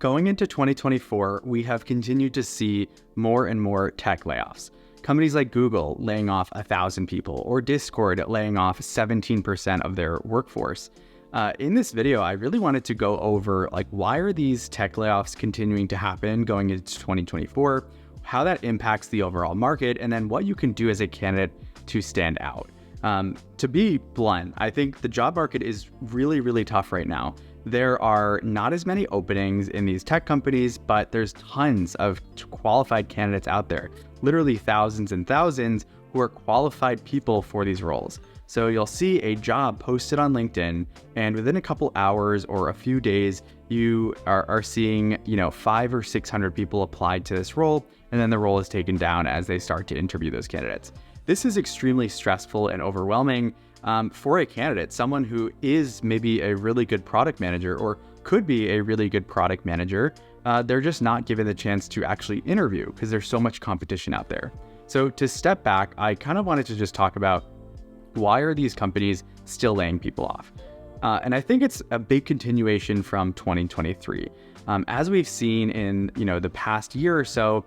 Going into 2024, we have continued to see more and more tech layoffs. Companies like Google laying off 1,000 people, or Discord laying off 17% of their workforce. In this video, I really wanted to go over why are these tech layoffs continuing to happen going into 2024, how that impacts the overall market, and then what you can do as a candidate to stand out. To be blunt, I think the job market is really, really tough right now. There are not as many openings in these tech companies, but there's tons of qualified candidates out there, literally thousands and thousands who are qualified people for these roles. So you'll see a job posted on LinkedIn, and within a couple hours or a few days, you are seeing 500 or 600 people applied to this role, and then the role is taken down as they start to interview those candidates. This is extremely stressful and overwhelming for a candidate, someone who is maybe a really good product manager or could be a really good product manager. They're just not given the chance to actually interview because there's so much competition out there. So to step back, I kind of wanted to just talk about why are these companies still laying people off? And I think it's a big continuation from 2023. As we've seen in the past year or so,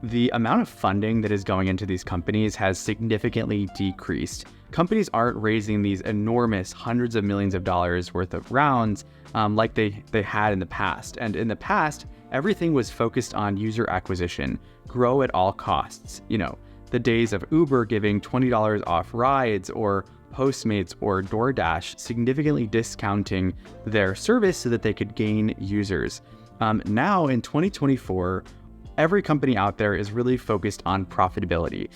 the amount of funding that is going into these companies has significantly decreased. Companies aren't raising these enormous hundreds of millions of dollars worth of rounds like they had in the past. And in the past, everything was focused on user acquisition, grow at all costs. The days of Uber giving $20 off rides, or Postmates or DoorDash significantly discounting their service so that they could gain users. Now in 2024, every company out there is really focused on profitability.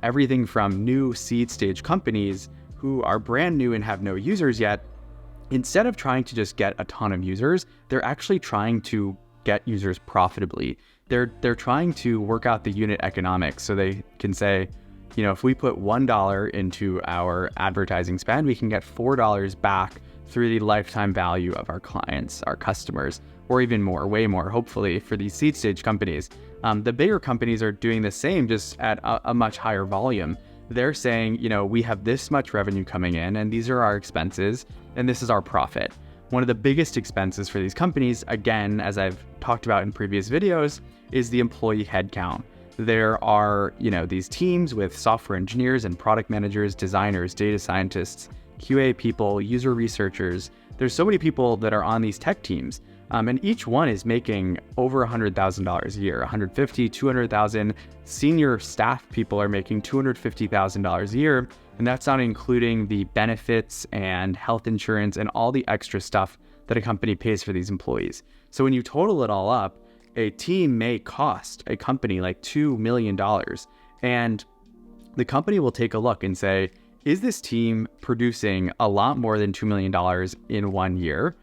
Everything from new seed stage companies who are brand new and have no users yet, instead of trying to just get a ton of users, they're actually trying to get users profitably. They're trying to work out the unit economics so they can say, if we put $1 into our advertising spend, we can get $4 back through the lifetime value of our clients, our customers, or even more, way more, hopefully, for these seed stage companies. The bigger companies are doing the same, just at a much higher volume. They're saying, we have this much revenue coming in, and these are our expenses, and this is our profit. One of the biggest expenses for these companies, again, as I've talked about in previous videos, is the employee headcount. There are, these teams with software engineers and product managers, designers, data scientists, QA people, user researchers. There's so many people that are on these tech teams. And each one is making over $100,000 a year, $150,000, $200,000. Senior staff people are making $250,000 a year. And that's not including the benefits and health insurance and all the extra stuff that a company pays for these employees. So when you total it all up, a team may cost a company like $2 million. And the company will take a look and say, is this team producing a lot more than $2 million in 1 year?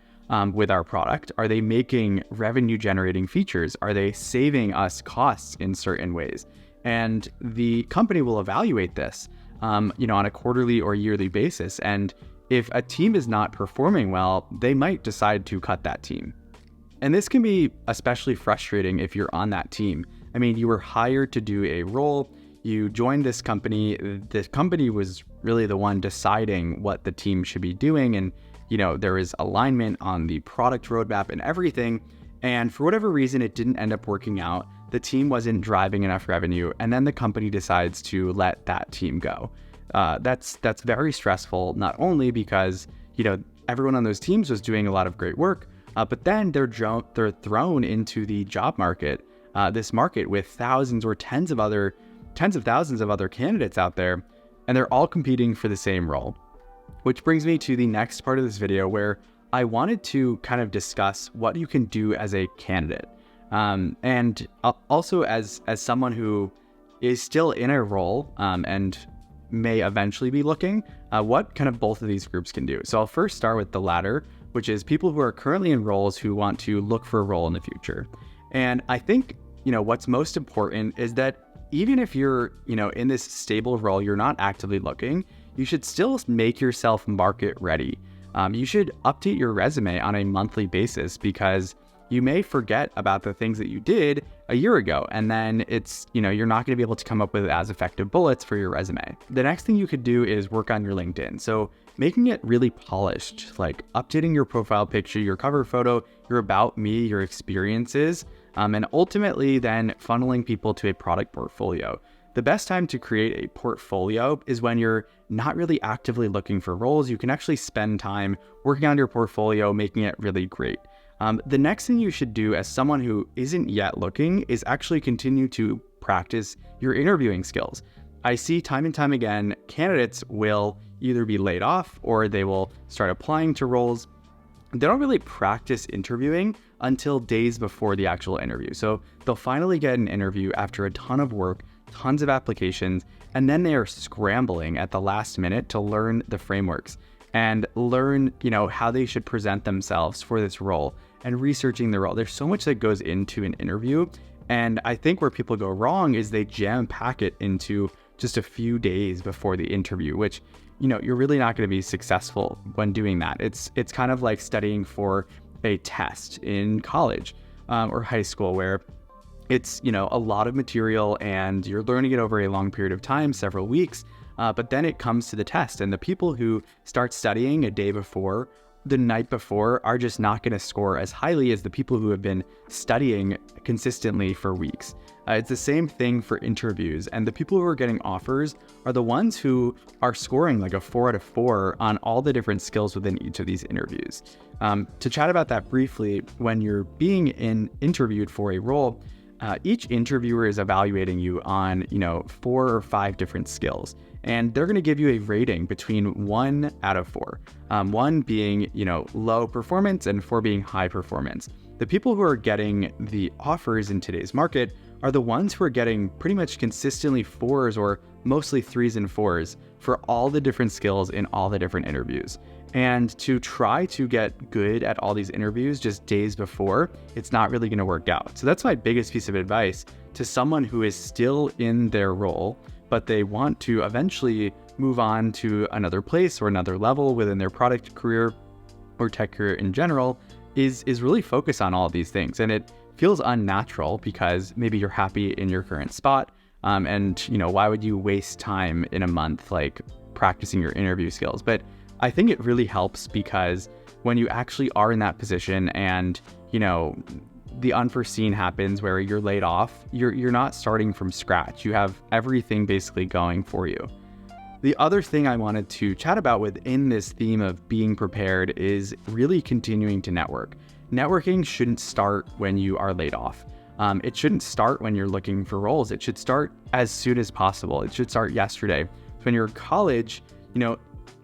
With our product? Are they making revenue generating features? Are they saving us costs in certain ways? And the company will evaluate this, on a quarterly or yearly basis. And if a team is not performing well, they might decide to cut that team. And this can be especially frustrating if you're on that team. I mean, you were hired to do a role, you joined this company was really the one deciding what the team should be doing, and there is alignment on the product roadmap and everything. And for whatever reason, it didn't end up working out. The team wasn't driving enough revenue. And then the company decides to let that team go. That's very stressful, not only because, everyone on those teams was doing a lot of great work, but then they're thrown into the job market, this market with thousands or tens of thousands of other candidates out there, and they're all competing for the same role. Which brings me to the next part of this video, where I wanted to kind of discuss what you can do as a candidate. And also as someone who is still in a role and may eventually be looking, what kind of both of these groups can do. So I'll first start with the latter, which is people who are currently in roles who want to look for a role in the future. And I think, what's most important is that even if you're, in this stable role, you're not actively looking, you should still make yourself market ready. You should update your resume on a monthly basis, because you may forget about the things that you did a year ago. And then you're not going to be able to come up with as effective bullets for your resume. The next thing you could do is work on your LinkedIn. So making it really polished, like updating your profile picture, your cover photo, your about me, your experiences, and ultimately then funneling people to a product portfolio. The best time to create a portfolio is when you're not really actively looking for roles. You can actually spend time working on your portfolio, making it really great. The next thing you should do as someone who isn't yet looking is actually continue to practice your interviewing skills. I see time and time again, candidates will either be laid off or they will start applying to roles. They don't really practice interviewing until days before the actual interview. So they'll finally get an interview after a ton of work, tons of applications, and then they are scrambling at the last minute to learn the frameworks and learn, how they should present themselves for this role and researching the role. There's so much that goes into an interview. And I think where people go wrong is they jam pack it into just a few days before the interview, which, you're really not going to be successful when doing that. It's kind of like studying for a test in college or high school, where it's, a lot of material and you're learning it over a long period of time, several weeks. But then it comes to the test, and the people who start studying a day before, the night before, are just not going to score as highly as the people who have been studying consistently for weeks. It's the same thing for interviews, and the people who are getting offers are the ones who are scoring like a 4 out of 4 on all the different skills within each of these interviews. To chat about that briefly, when you're being interviewed for a role, each interviewer is evaluating you on, 4 or 5 different skills. And they're going to give you a rating between 1 out of 4. 1 being, low performance and 4 being high performance. The people who are getting the offers in today's market are the ones who are getting pretty much consistently 4s or mostly 3s and 4s for all the different skills in all the different interviews. And to try to get good at all these interviews just days before, it's not really going to work out. So that's my biggest piece of advice to someone who is still in their role, but they want to eventually move on to another place or another level within their product career or tech career in general, is really focus on all of these things. And it feels unnatural because maybe you're happy in your current spot. And why would you waste time in a month like practicing your interview skills? But I think it really helps because when you actually are in that position and, the unforeseen happens where you're laid off, you're not starting from scratch. You have everything basically going for you. The other thing I wanted to chat about within this theme of being prepared is really continuing to network. Networking shouldn't start when you are laid off. It shouldn't start when you're looking for roles. It should start as soon as possible. It should start yesterday. So when you're in college,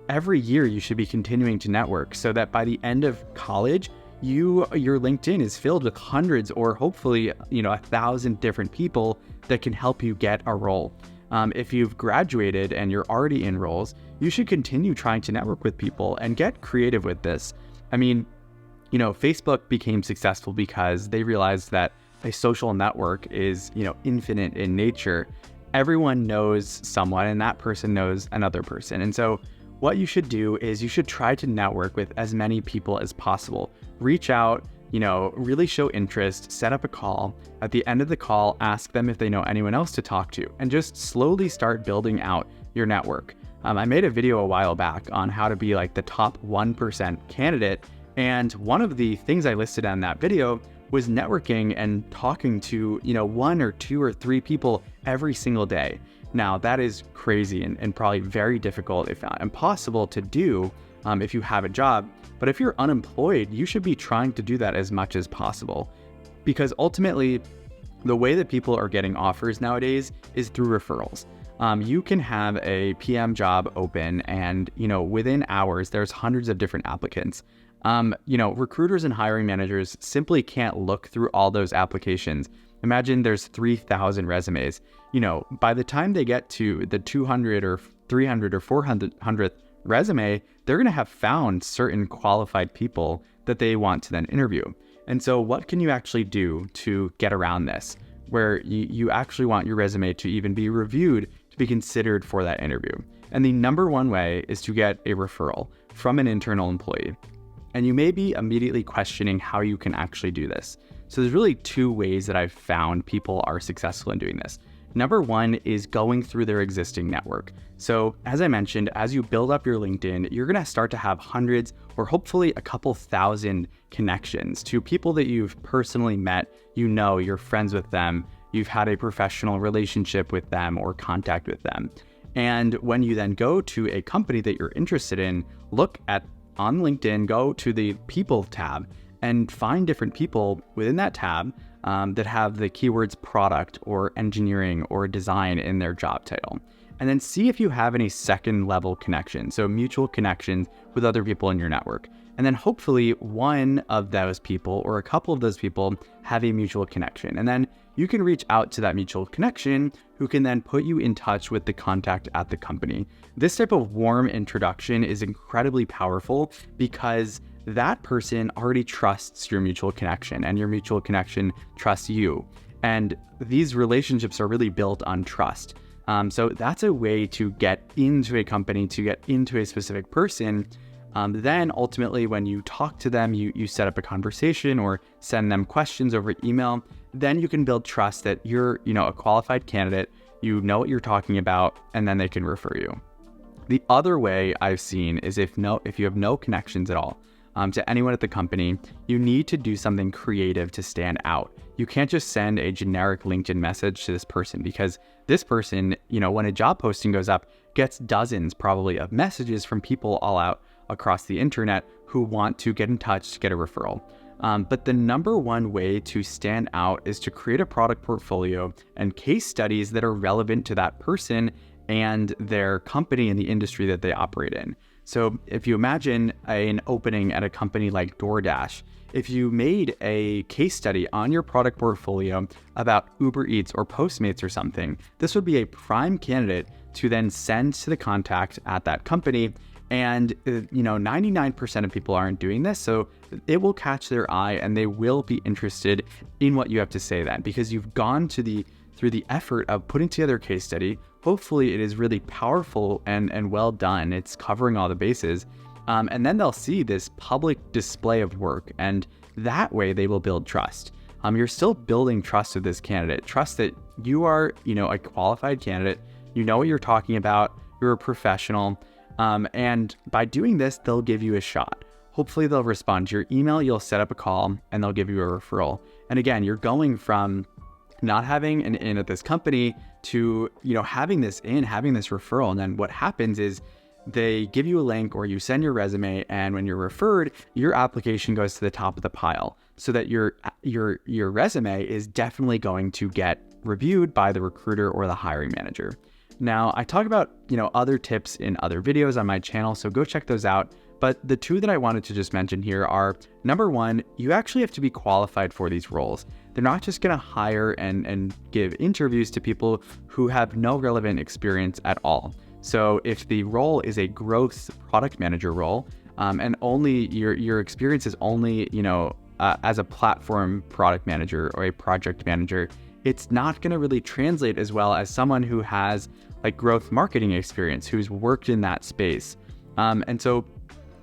every year you should be continuing to network so that by the end of college, your LinkedIn is filled with hundreds or hopefully, 1,000 different people that can help you get a role. If you've graduated and you're already in roles, you should continue trying to network with people and get creative with this. I mean, Facebook became successful because they realized that a social network is, infinite in nature. Everyone knows someone and that person knows another person. And so what you should do is you should try to network with as many people as possible. Reach out, really show interest, set up a call. At the end of the call, ask them if they know anyone else to talk to, and just slowly start building out your network. I made a video a while back on how to be like the top 1% candidate. And one of the things I listed on that video was networking and talking to, 1 or 2 or 3 people every single day. Now that is crazy and probably very difficult, if not impossible to do if you have a job. But if you're unemployed, you should be trying to do that as much as possible, because ultimately the way that people are getting offers nowadays is through referrals. You can have a PM job open and, within hours, there's hundreds of different applicants. Recruiters and hiring managers simply can't look through all those applications. Imagine there's 3,000 resumes. By the time they get to the 200 or 300 or 400th resume, they're going to have found certain qualified people that they want to then interview. And so what can you actually do to get around this, where you actually want your resume to even be reviewed to be considered for that interview? And the number one way is to get a referral from an internal employee. And you may be immediately questioning how you can actually do this. So there's really two ways that I've found people are successful in doing this. Number one is going through their existing network. So as I mentioned, as you build up your LinkedIn, you're gonna start to have hundreds or hopefully a couple thousand connections to people that you've personally met, you're friends with them, you've had a professional relationship with them or contact with them. And when you then go to a company that you're interested in, look at on LinkedIn, go to the People tab and find different people within that tab that have the keywords product or engineering or design in their job title. And then see if you have any second level connections, so mutual connections with other people in your network. And then hopefully one of those people or a couple of those people have a mutual connection. And then you can reach out to that mutual connection who can then put you in touch with the contact at the company. This type of warm introduction is incredibly powerful because that person already trusts your mutual connection and your mutual connection trusts you. And these relationships are really built on trust. So that's a way to get into a company, to get into a specific person. Then ultimately, when you talk to them, you set up a conversation or send them questions over email. Then you can build trust that you're, a qualified candidate, you know what you're talking about, and then they can refer you. The other way I've seen is if you have no connections at all to anyone at the company, you need to do something creative to stand out. You can't just send a generic LinkedIn message to this person because this person, when a job posting goes up, gets dozens probably of messages from people all out across the internet who want to get in touch to get a referral. But the number one way to stand out is to create a product portfolio and case studies that are relevant to that person and their company and the industry that they operate in. So if you imagine an opening at a company like DoorDash, if you made a case study on your product portfolio about Uber Eats or Postmates or something, this would be a prime candidate to then send to the contact at that company. And 99% of people aren't doing this, so it will catch their eye and they will be interested in what you have to say then, because you've gone through the effort of putting together a case study. Hopefully it is really powerful and well done. It's covering all the bases. And then they'll see this public display of work, and that way they will build trust. You're still building trust with this candidate, trust that you are, a qualified candidate, you know what you're talking about, you're a professional. And by doing this, they'll give you a shot. Hopefully they'll respond to your email, you'll set up a call, and they'll give you a referral. And again, you're going from not having an in at this company to, having this referral. And then what happens is they give you a link or you send your resume, and when you're referred, your application goes to the top of the pile so that your resume is definitely going to get reviewed by the recruiter or the hiring manager. Now, I talk about, other tips in other videos on my channel, so go check those out. But the two that I wanted to just mention here are, number one, you actually have to be qualified for these roles. They're not just going to hire and give interviews to people who have no relevant experience at all. So if the role is a growth product manager role, and only your experience is only, as a platform product manager or a project manager, it's not going to really translate as well as someone who has like growth marketing experience, who's worked in that space. And so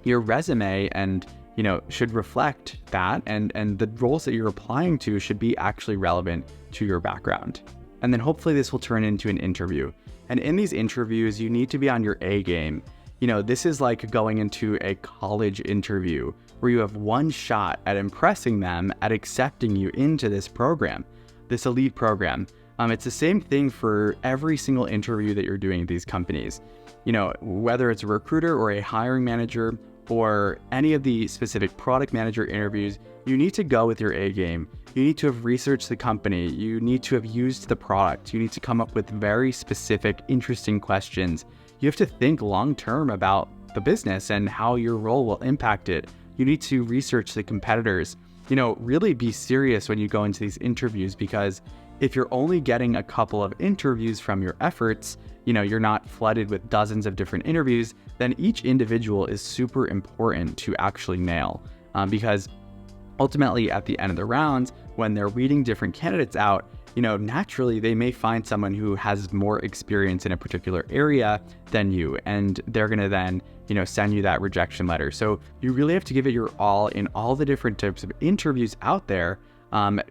your resume should reflect that, and the roles that you're applying to should be actually relevant to your background. And then hopefully this will turn into an interview. And in these interviews, you need to be on your A game. This is like going into a college interview where you have one shot at impressing them, at accepting you into this program, this elite program. It's the same thing for every single interview that you're doing at these companies. Whether it's a recruiter or a hiring manager or any of the specific product manager interviews, you need to go with your A game. You need to have researched the company. You need to have used the product. You need to come up with very specific, interesting questions. You have to think long-term about the business and how your role will impact it. You need to research the competitors. Really be serious when you go into these interviews, because if you're only getting a couple of interviews from your efforts, you're not flooded with dozens of different interviews, then each individual is super important to actually nail. Because ultimately at the end of the rounds, when they're weeding different candidates out, naturally they may find someone who has more experience in a particular area than you, and they're going to then, send you that rejection letter. So you really have to give it your all in all the different types of interviews out there,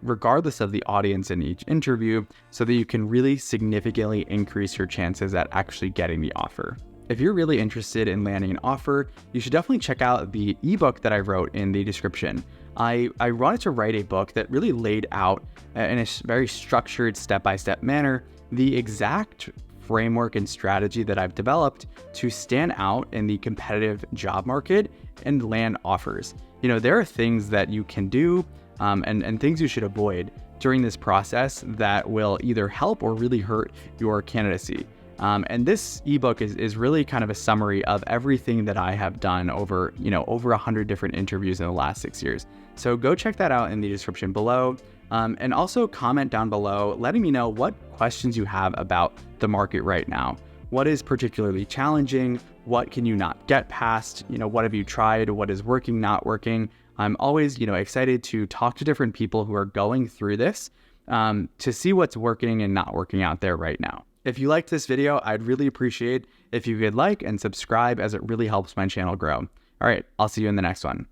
regardless of the audience in each interview, so that you can really significantly increase your chances at actually getting the offer. If you're really interested in landing an offer, you should definitely check out the ebook that I wrote in the description. I wanted to write a book that really laid out in a very structured step-by-step manner the exact framework and strategy that I've developed to stand out in the competitive job market and land offers. There are things that you can do and things you should avoid during this process that will either help or really hurt your candidacy. And this ebook is really kind of a summary of everything that I have done over 100 different interviews in the last 6 years. So go check that out in the description below. And also comment down below, letting me know what questions you have about the market right now. What is particularly challenging? What can you not get past? What have you tried? What is working, not working? I'm always, excited to talk to different people who are going through this to see what's working and not working out there right now. If you liked this video, I'd really appreciate if you could like and subscribe, as it really helps my channel grow. All right, I'll see you in the next one.